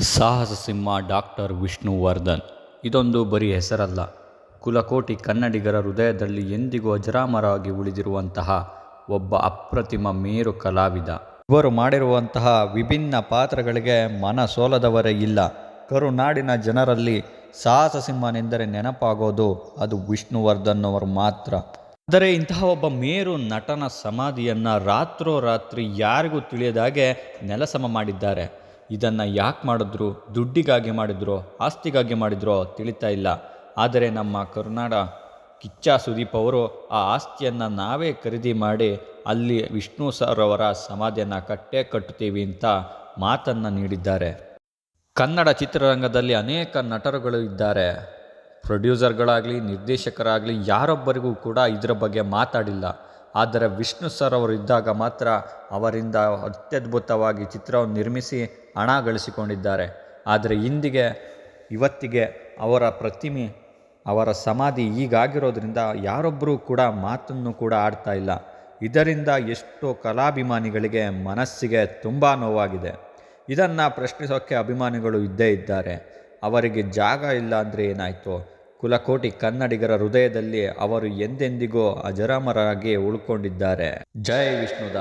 ಸಾಹಸ ಸಿಂಹ ಡಾಕ್ಟರ್ ವಿಷ್ಣುವರ್ಧನ್. ಇದೊಂದು ಬರೀ ಹೆಸರಲ್ಲ, ಕುಲಕೋಟಿ ಕನ್ನಡಿಗರ ಹೃದಯದಲ್ಲಿ ಎಂದಿಗೂ ಅಜರಾಮರವಾಗಿ ಉಳಿದಿರುವಂತಹ ಒಬ್ಬ ಅಪ್ರತಿಮ ಮೇರು ಕಲಾವಿದ. ಇವರು ಮಾಡಿರುವಂತಹ ವಿಭಿನ್ನ ಪಾತ್ರಗಳಿಗೆ ಮನ ಸೋಲದವರೇ ಇಲ್ಲ. ಕರುನಾಡಿನ ಜನರಲ್ಲಿ ಸಾಹಸ ಸಿಂಹನೆಂದರೆ ನೆನಪಾಗೋದು ಅದು ವಿಷ್ಣುವರ್ಧನ್ ಅವರು ಮಾತ್ರ. ಆದರೆ ಇಂತಹ ಒಬ್ಬ ಮೇರು ನಟನ ಸಮಾಧಿಯನ್ನು ರಾತ್ರೋರಾತ್ರಿ ಯಾರಿಗೂ ತಿಳಿಯದಾಗೆ ನೆಲಸಮ ಮಾಡಿದ್ದಾರೆ. ಇದನ್ನು ಯಾಕೆ ಮಾಡಿದ್ರು, ದುಡ್ಡಿಗಾಗಿ ಮಾಡಿದ್ರೋ ಆಸ್ತಿಗಾಗಿ ಮಾಡಿದ್ರೋ ತಿಳಿತಾ ಇಲ್ಲ. ಆದರೆ ನಮ್ಮ ಕರುನಾಡ ಕಿಚ್ಚ ಸುದೀಪ್ ಅವರು ಆ ಆಸ್ತಿಯನ್ನು ನಾವೇ ಖರೀದಿ ಮಾಡಿ ಅಲ್ಲಿ ವಿಷ್ಣು ಸರ್ ಅವರ ಸಮಾಧಿಯನ್ನು ಕಟ್ಟುತ್ತೀವಿ ಅಂತ ಮಾತನ್ನು ನೀಡಿದ್ದಾರೆ. ಕನ್ನಡ ಚಿತ್ರರಂಗದಲ್ಲಿ ಅನೇಕ ನಟರುಗಳು ಇದ್ದಾರೆ. ಪ್ರೊಡ್ಯೂಸರ್ಗಳಾಗಲಿ ನಿರ್ದೇಶಕರಾಗಲಿ ಯಾರೊಬ್ಬರಿಗೂ ಕೂಡ ಇದರ ಬಗ್ಗೆ ಮಾತಾಡಿಲ್ಲ. ಆದರೆ ವಿಷ್ಣು ಸರ್ ಅವರು ಇದ್ದಾಗ ಮಾತ್ರ ಅವರಿಂದ ಅತ್ಯದ್ಭುತವಾಗಿ ಚಿತ್ರವನ್ನು ನಿರ್ಮಿಸಿ ಹಣ ಗಳಿಸಿಕೊಂಡಿದ್ದಾರೆ. ಆದರೆ ಇವತ್ತಿಗೆ ಅವರ ಪ್ರತಿಮೆ, ಅವರ ಸಮಾಧಿ ಹೀಗಾಗಿರೋದ್ರಿಂದ ಯಾರೊಬ್ಬರೂ ಕೂಡ ಮಾತನ್ನು ಕೂಡ ಆಡ್ತಾ ಇಲ್ಲ. ಇದರಿಂದ ಎಷ್ಟೋ ಕಲಾಭಿಮಾನಿಗಳಿಗೆ ಮನಸ್ಸಿಗೆ ತುಂಬ ನೋವಾಗಿದೆ. ಇದನ್ನು ಪ್ರಶ್ನಿಸೋಕ್ಕೆ ಅಭಿಮಾನಿಗಳು ಇದ್ದೇ ಇದ್ದಾರೆ. ಅವರಿಗೆ ಜಾಗ ಇಲ್ಲ ಅಂದರೆ ಏನಾಯಿತು? ಕುಲಕೋಟಿ ಕನ್ನಡಿಗರ ಹೃದಯದಲ್ಲಿ ಅವರು ಎಂದೆಂದಿಗೂ ಅಜರಾಮರಾಗಿ ಉಳ್ಕೊಂಡಿದ್ದಾರೆ. ಜೈ ವಿಷ್ಣುದಾಸ್.